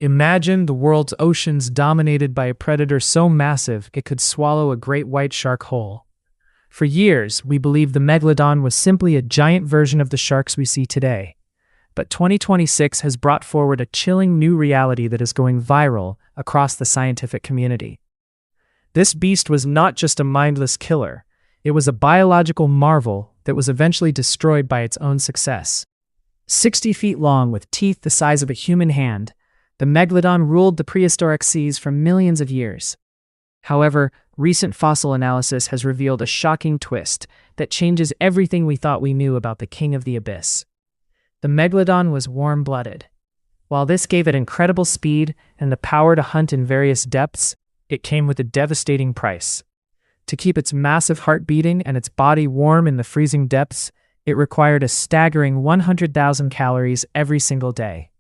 Imagine the world's oceans dominated by a predator so massive it could swallow a great white shark whole. For years, we believed the Megalodon was simply a giant version of the sharks we see today. But 2026 has brought forward a chilling new reality that is going viral across the scientific community. This beast was not just a mindless killer, it was a biological marvel that was eventually destroyed by its own success. 60 feet long with teeth the size of a human hand, the Megalodon ruled the prehistoric seas for millions of years. However, recent fossil analysis has revealed a shocking twist that changes everything we thought we knew about the king of the abyss. The Megalodon was warm-blooded. While this gave it incredible speed and the power to hunt in various depths, it came with a devastating price. To keep its massive heart beating and its body warm in the freezing depths, it required a staggering 100,000 calories every single day.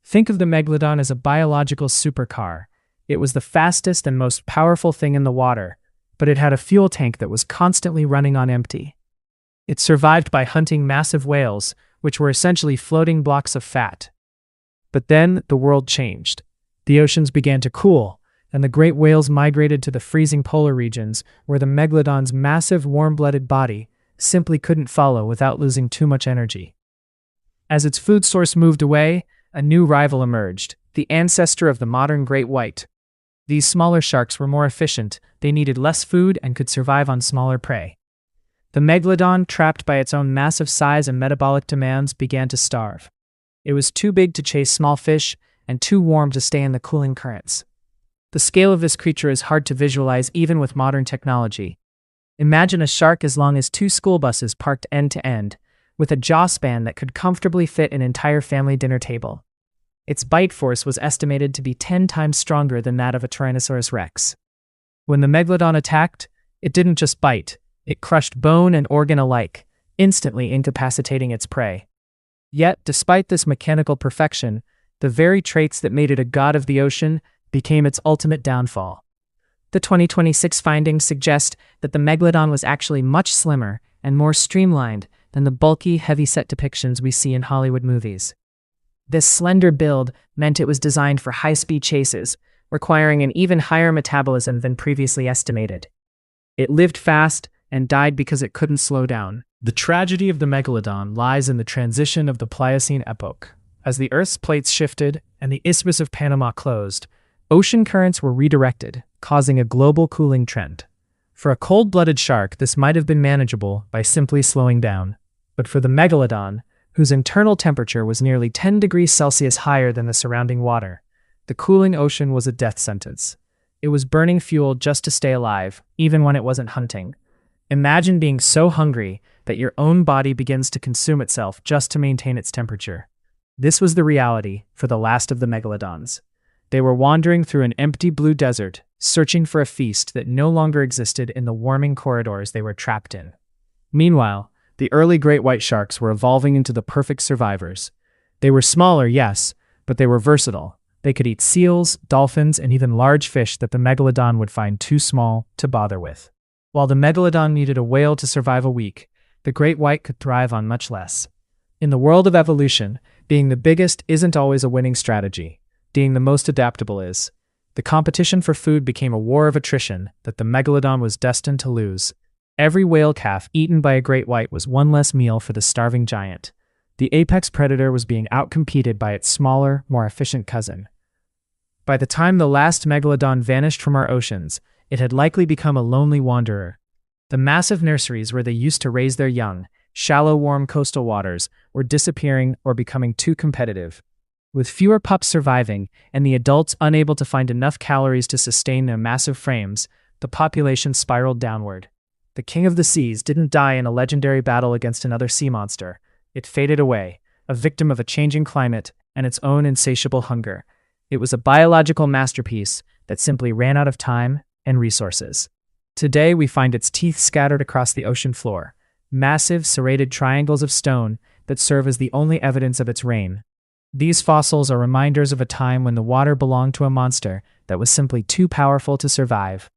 Think of the Megalodon as a biological supercar. It was the fastest and most powerful thing in the water, but it had a fuel tank that was constantly running on empty. It survived by hunting massive whales, which were essentially floating blocks of fat. But then the world changed. The oceans began to cool, and the great whales migrated to the freezing polar regions where the Megalodon's massive warm-blooded body simply couldn't follow without losing too much energy. As its food source moved away, a new rival emerged, the ancestor of the modern great white. These smaller sharks were more efficient, they needed less food and could survive on smaller prey. The Megalodon, trapped by its own massive size and metabolic demands, began to starve. It was too big to chase small fish and too warm to stay in the cooling currents. The scale of this creature is hard to visualize even with modern technology. Imagine a shark as long as 2 school buses parked end to end, with a jaw span that could comfortably fit an entire family dinner table. Its bite force was estimated to be 10 times stronger than that of a Tyrannosaurus rex. When the Megalodon attacked, it didn't just bite, it crushed bone and organ alike, instantly incapacitating its prey. Yet, despite this mechanical perfection, the very traits that made it a god of the ocean became its ultimate downfall. The 2026 findings suggest that the Megalodon was actually much slimmer and more streamlined than the bulky, heavy-set depictions we see in Hollywood movies. This slender build meant it was designed for high-speed chases, requiring an even higher metabolism than previously estimated. It lived fast and died because it couldn't slow down. The tragedy of the Megalodon lies in the transition of the Pliocene epoch. As the Earth's plates shifted and the Isthmus of Panama closed, ocean currents were redirected, causing a global cooling trend. For a cold-blooded shark, this might have been manageable by simply slowing down. But for the Megalodon, whose internal temperature was nearly 10 degrees Celsius higher than the surrounding water, the cooling ocean was a death sentence. It was burning fuel just to stay alive, even when it wasn't hunting. Imagine being so hungry that your own body begins to consume itself just to maintain its temperature. This was the reality for the last of the Megalodons. They were wandering through an empty blue desert, searching for a feast that no longer existed in the warming corridors they were trapped in. Meanwhile, the early great white sharks were evolving into the perfect survivors. They were smaller, yes, but they were versatile. They could eat seals, dolphins, and even large fish that the Megalodon would find too small to bother with. While the Megalodon needed a whale to survive a week, the great white could thrive on much less. In the world of evolution, being the biggest isn't always a winning strategy. Being the most adaptable is. The competition for food became a war of attrition that the Megalodon was destined to lose. Every whale calf eaten by a great white was one less meal for the starving giant. The apex predator was being outcompeted by its smaller, more efficient cousin. By the time the last Megalodon vanished from our oceans, it had likely become a lonely wanderer. The massive nurseries where they used to raise their young, shallow, warm coastal waters were disappearing or becoming too competitive. With fewer pups surviving and the adults unable to find enough calories to sustain their massive frames, the population spiraled downward. The king of the seas didn't die in a legendary battle against another sea monster. It faded away, a victim of a changing climate and its own insatiable hunger. It was a biological masterpiece that simply ran out of time and resources. Today, we find its teeth scattered across the ocean floor, massive serrated triangles of stone that serve as the only evidence of its reign. These fossils are reminders of a time when the water belonged to a monster that was simply too powerful to survive.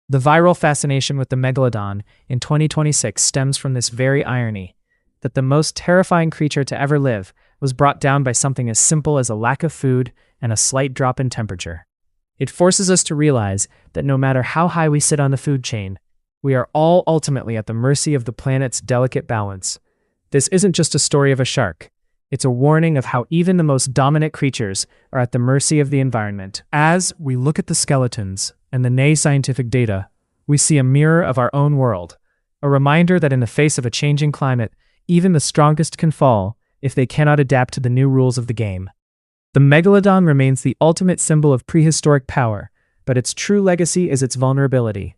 The viral fascination with the Megalodon in 2026 stems from this very irony, that the most terrifying creature to ever live was brought down by something as simple as a lack of food and a slight drop in temperature. It forces us to realize that no matter how high we sit on the food chain, we are all ultimately at the mercy of the planet's delicate balance. This isn't just a story of a shark. It's a warning of how even the most dominant creatures are at the mercy of the environment. As we look at the skeletons and the scientific data, we see a mirror of our own world, a reminder that in the face of a changing climate, even the strongest can fall if they cannot adapt to the new rules of the game. The Megalodon remains the ultimate symbol of prehistoric power, but its true legacy is its vulnerability.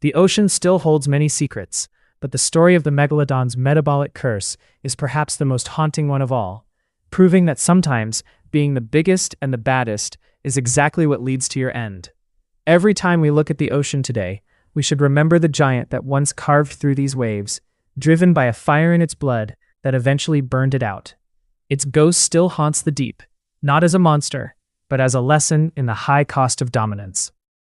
The ocean still holds many secrets, but the story of the Megalodon's metabolic curse is perhaps the most haunting one of all, proving that sometimes being the biggest and the baddest is exactly what leads to your end. Every time we look at the ocean today, we should remember the giant that once carved through these waves, driven by a fire in its blood that eventually burned it out. Its ghost still haunts the deep, not as a monster, but as a lesson in the high cost of dominance.